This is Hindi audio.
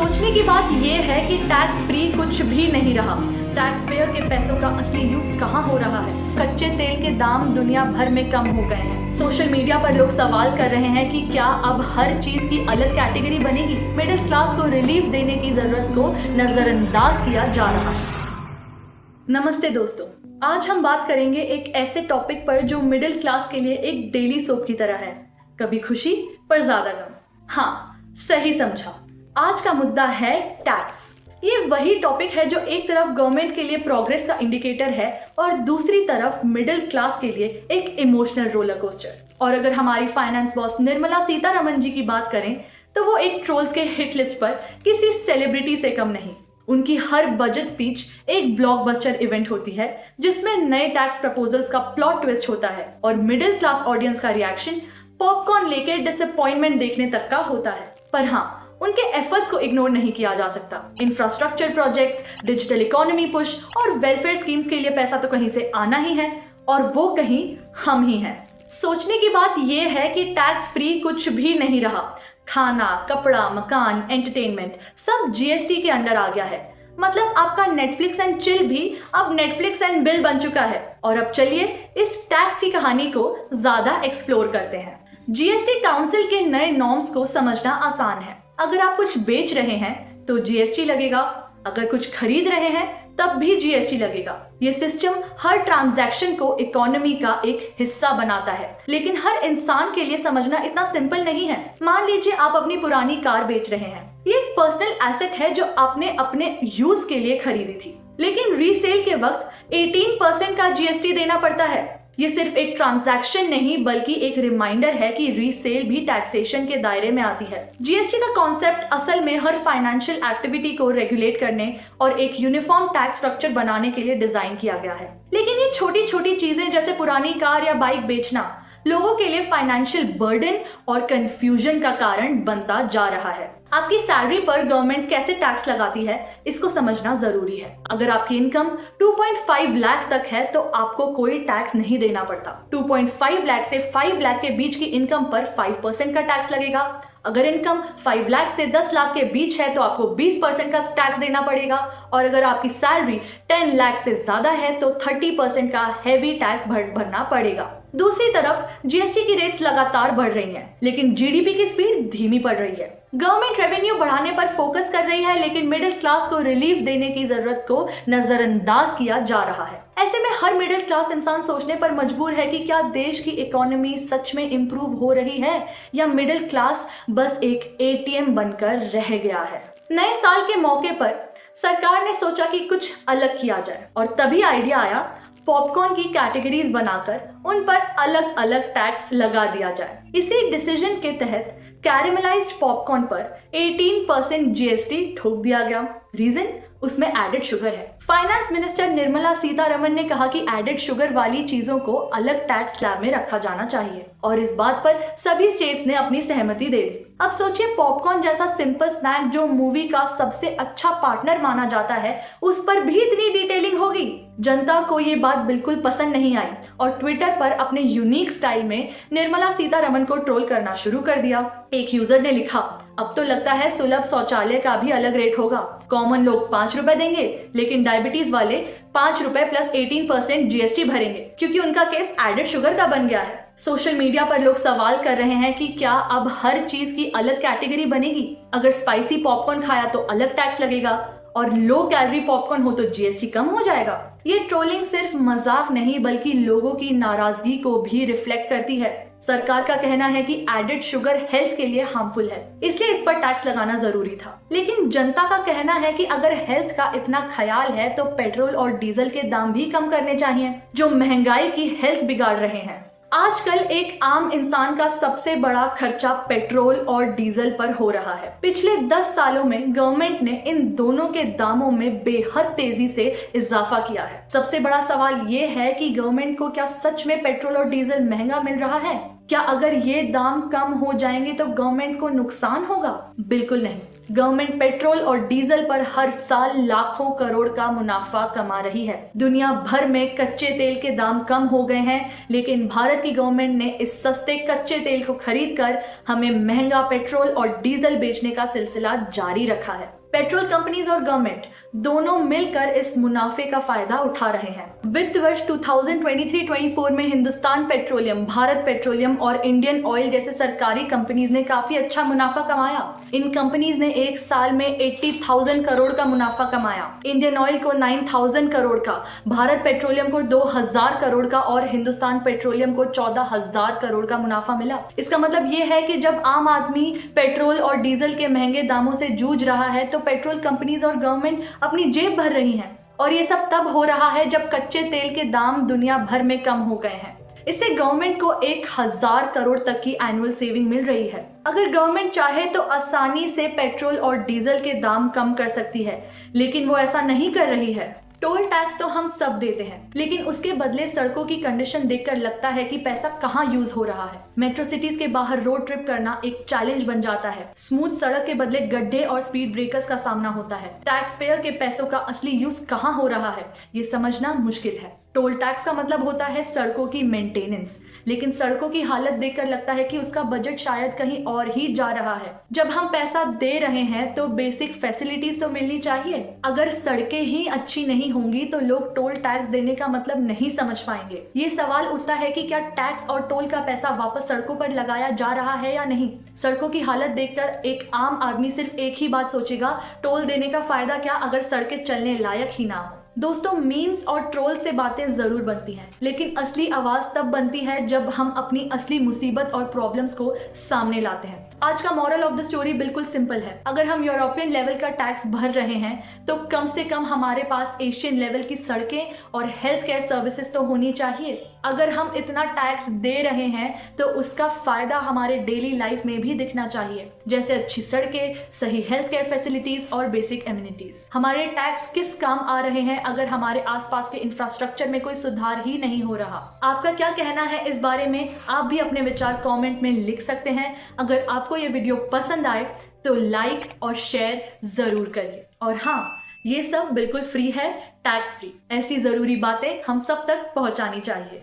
सोचने की बात ये है कि टैक्स फ्री कुछ भी नहीं रहा। टैक्स पेयर के पैसों का असली यूज कहाँ हो रहा है? कच्चे तेल के दाम दुनिया भर में कम हो गए हैं। सोशल मीडिया पर लोग सवाल कर रहे हैं कि क्या अब हर चीज की अलग कैटेगरी बनेगी? मिडिल क्लास को रिलीफ देने की जरूरत को नजरअंदाज किया जा रहा है। नमस्ते दोस्तों, आज हम बात करेंगे एक ऐसे टॉपिक पर जो मिडिल क्लास के लिए एक डेली सोप की तरह है। कभी खुशी पर ज्यादा गम। हाँ, सही समझा। आज का मुद्दा है टैक्स। ये वही टॉपिक है जो एक तरफ गवर्नमेंट के लिए प्रोग्रेस का इंडिकेटर है और दूसरी तरफ मिडिल क्लास के लिए एक इमोशनल रोलर कोस्टर। और अगर हमारी फाइनेंस बॉस निर्मला सीतारमण जी की बात करें तो वो एक ट्रोल्स के हिट लिस्ट पर किसी सेलिब्रिटी से कम नहीं। उनकी हर बजट स्पीच एक ब्लॉकबस्टर इवेंट होती है जिसमें नए टैक्स प्रपोजल्स का प्लॉट ट्विस्ट होता है और मिडिल क्लास ऑडियंस का रिएक्शन पॉपकॉर्न लेकर डिसअपॉइंटमेंट देखने तक का होता है। पर हाँ, उनके एफर्ट्स को इग्नोर नहीं किया जा सकता। Infrastructure projects, digital economy push और वेलफेयर स्कीम्स के लिए पैसा तो कहीं से आना ही है और वो कहीं हम ही हैं। सोचने की बात ये है कि टैक्स फ्री कुछ भी नहीं रहा। खाना, कपड़ा, मकान, एंटरटेनमेंट सब जीएसटी के अंडर आ गया है। मतलब आपका नेटफ्लिक्स एंड चिल भी अब नेटफ्लिक्स एंड बिल बन चुका है। और अब चलिए इस टैक्स की कहानी को ज्यादा एक्सप्लोर करते हैं। जीएसटी काउंसिल के नए नॉर्म्स को समझना आसान है। अगर आप कुछ बेच रहे हैं तो जीएसटी लगेगा, अगर कुछ खरीद रहे हैं तब भी जीएसटी लगेगा। ये सिस्टम हर ट्रांजैक्शन को इकोनॉमी का एक हिस्सा बनाता है, लेकिन हर इंसान के लिए समझना इतना सिंपल नहीं है। मान लीजिए आप अपनी पुरानी कार बेच रहे हैं। ये एक पर्सनल एसेट है जो आपने अपने यूज के लिए खरीदी थी, लेकिन रीसेल के वक्त 18% का जीएसटी देना पड़ता है। ये सिर्फ एक ट्रांजैक्शन नहीं बल्कि एक रिमाइंडर है कि रीसेल भी टैक्सेशन के दायरे में आती है। जीएसटी का कॉन्सेप्ट असल में हर फाइनेंशियल एक्टिविटी को रेगुलेट करने और एक यूनिफॉर्म टैक्स स्ट्रक्चर बनाने के लिए डिजाइन किया गया है। लेकिन ये छोटी छोटी चीजें जैसे पुरानी कार या बाइक बेचना लोगों के लिए फाइनेंशियल बर्डन और कंफ्यूजन का कारण बनता जा रहा है। आपकी सैलरी पर गवर्नमेंट कैसे टैक्स लगाती है इसको समझना जरूरी है। अगर आपकी इनकम 2.5 लाख तक है तो आपको कोई टैक्स नहीं देना पड़ता। 2.5 लाख से 5 लाख के बीच की इनकम पर 5% का टैक्स लगेगा। अगर इनकम 5 लाख से 10 लाख के बीच है तो आपको 20% का टैक्स देना पड़ेगा। और अगर आपकी सैलरी 10 लाख से ज्यादा है तो 30% का हैवी टैक्स भरना पड़ेगा। दूसरी तरफ जीएसटी की रेट्स लगातार बढ़ रही हैं, लेकिन जीडीपी की स्पीड धीमी पड़ रही है। गवर्नमेंट रेवेन्यू बढ़ाने पर फोकस कर रही है, लेकिन मिडिल क्लास को रिलीफ देने की जरूरत को नजरअंदाज किया जा रहा है। ऐसे में हर मिडिल क्लास इंसान सोचने पर मजबूर है कि क्या देश की इकोनॉमी सच में इम्प्रूव हो रही है या मिडिल क्लास बस एक एटीएम बनकर रह गया है। नए साल के मौके पर सरकार ने सोचा कि कुछ अलग किया जाए और तभी आइडिया आया पॉपकॉर्न की कैटेगरीज बनाकर उन पर अलग अलग टैक्स लगा दिया जाए। इसी डिसीजन के तहत कैरेमलाइज्ड पॉपकॉर्न पर 18% जीएसटी ठोक दिया गया। रीजन उसमें एडेड शुगर है। फाइनेंस मिनिस्टर निर्मला सीतारमण ने कहा कि एडेड शुगर वाली चीजों को अलग टैक्स स्लैब में रखा जाना चाहिए और इस बात पर सभी स्टेट्स ने अपनी सहमति दे दी। अब सोचिए, पॉपकॉर्न जैसा सिंपल स्नैक जो मूवी का सबसे अच्छा पार्टनर माना जाता है, उस पर भी इतनी डिटेलिंग होगी। जनता को ये बात बिल्कुल पसंद नहीं आई और ट्विटर पर अपने यूनिक स्टाइल में निर्मला सीतारमण को ट्रोल करना शुरू कर दिया। एक यूजर ने लिखा, अब तो लगता है सुलभ शौचालय का भी अलग रेट होगा। कॉमन लोग 5 रुपए देंगे, लेकिन डायबिटीज वाले 5 रुपए प्लस 18% जीएसटी भरेंगे क्योंकि उनका केस एडेड शुगर का बन गया है। सोशल मीडिया पर लोग सवाल कर रहे हैं कि क्या अब हर चीज की अलग कैटेगरी बनेगी? अगर स्पाइसी पॉपकॉर्न खाया तो अलग टैक्स लगेगा और लो कैलोरी पॉपकॉर्न हो तो जीएसटी कम हो जाएगा। ये ट्रोलिंग सिर्फ मजाक नहीं बल्कि लोगों की नाराजगी को भी रिफ्लेक्ट करती है। सरकार का कहना है कि एडेड शुगर हेल्थ के लिए हार्मफुल है, इसलिए इस पर टैक्स लगाना जरूरी था। लेकिन जनता का कहना है कि अगर हेल्थ का इतना ख्याल है तो पेट्रोल और डीजल के दाम भी कम करने चाहिए जो महंगाई की हेल्थ बिगाड़ रहे हैं। आजकल एक आम इंसान का सबसे बड़ा खर्चा पेट्रोल और डीजल पर हो रहा है। पिछले 10 सालों में गवर्नमेंट ने इन दोनों के दामों में बेहद तेजी से इजाफा किया है। सबसे बड़ा सवाल ये है कि गवर्नमेंट को क्या सच में पेट्रोल और डीजल महंगा मिल रहा है? क्या अगर ये दाम कम हो जाएंगे तो गवर्नमेंट को नुकसान होगा? बिल्कुल नहीं। गवर्नमेंट पेट्रोल और डीजल पर हर साल लाखों करोड़ का मुनाफा कमा रही है। दुनिया भर में कच्चे तेल के दाम कम हो गए हैं, लेकिन भारत की गवर्नमेंट ने इस सस्ते कच्चे तेल को खरीदकर हमें महंगा पेट्रोल और डीजल बेचने का सिलसिला जारी रखा है। पेट्रोल कंपनीज और गवर्नमेंट दोनों मिलकर इस मुनाफे का फायदा उठा रहे हैं। वित्त वर्ष 2023-24 में हिंदुस्तान पेट्रोलियम, भारत पेट्रोलियम और इंडियन ऑयल जैसे सरकारी कंपनीज ने काफी अच्छा मुनाफा कमाया। इन कंपनीज ने एक साल में 80,000 करोड़ का मुनाफा कमाया। इंडियन ऑयल को 9,000 करोड़ का, भारत पेट्रोलियम को 2,000 करोड़ का और हिंदुस्तान पेट्रोलियम को 14,000 करोड़ का मुनाफा मिला। इसका मतलब ये है कि जब आम आदमी पेट्रोल और डीजल के महंगे दामों से जूझ रहा है तो पेट्रोल कंपनीज और गवर्नमेंट अपनी जेब भर रही हैं। और ये सब तब हो रहा है जब कच्चे तेल के दाम दुनिया भर में कम हो गए हैं। इससे गवर्नमेंट को 1,000 करोड़ तक की एनुअल सेविंग मिल रही है। अगर गवर्नमेंट चाहे तो आसानी से पेट्रोल और डीजल के दाम कम कर सकती है, लेकिन वो ऐसा नहीं कर रही है। टोल टैक्स तो हम सब देते हैं, लेकिन उसके बदले सड़कों की कंडीशन देखकर लगता है कि पैसा कहाँ यूज हो रहा है। मेट्रो सिटीज के बाहर रोड ट्रिप करना एक चैलेंज बन जाता है। स्मूथ सड़क के बदले गड्ढे और स्पीड ब्रेकर्स का सामना होता है। टैक्स पेयर के पैसों का असली यूज कहाँ हो रहा है, ये समझना मुश्किल है। टोल टैक्स का मतलब होता है सड़कों की मेंटेनेंस, लेकिन सड़कों की हालत देखकर लगता है कि उसका बजट शायद कहीं और ही जा रहा है। जब हम पैसा दे रहे हैं तो बेसिक फैसिलिटीज तो मिलनी चाहिए। अगर सड़कें ही अच्छी नहीं होंगी तो लोग टोल टैक्स देने का मतलब नहीं समझ पाएंगे। ये सवाल उठता है कि क्या टैक्स और टोल का पैसा वापस सड़कों पर लगाया जा रहा है या नहीं। सड़कों की हालत देखकर एक आम आदमी सिर्फ एक ही बात सोचेगा, टोल देने का फायदा क्या अगर सड़कें चलने लायक ही ना हो। दोस्तों, मीम्स और ट्रोल से बातें जरूर बनती हैं, लेकिन असली आवाज तब बनती है जब हम अपनी असली मुसीबत और प्रॉब्लम्स को सामने लाते हैं। आज का मॉरल ऑफ द स्टोरी बिल्कुल सिंपल है। अगर हम यूरोपियन लेवल का टैक्स भर रहे हैं तो कम से कम हमारे पास एशियन लेवल की सड़कें और हेल्थ केयर सर्विसेज तो होनी चाहिए। अगर हम इतना टैक्स दे रहे हैं तो उसका फायदा हमारे डेली लाइफ में भी दिखना चाहिए, जैसे अच्छी सड़कें, सही हेल्थ केयर फैसिलिटीज और बेसिक एमिनिटीज। हमारे टैक्स किस काम आ रहे हैं अगर हमारे आसपास के इंफ्रास्ट्रक्चर में कोई सुधार ही नहीं हो रहा। आपका क्या कहना है इस बारे में? आप भी अपने विचार कमेंट में लिख सकते हैं। अगर आपको ये वीडियो पसंद आए तो लाइक और शेयर जरूर करिए। और हाँ, ये सब बिल्कुल फ्री है, टैक्स फ्री। ऐसी जरूरी बातें हम सब तक पहुंचानी चाहिए।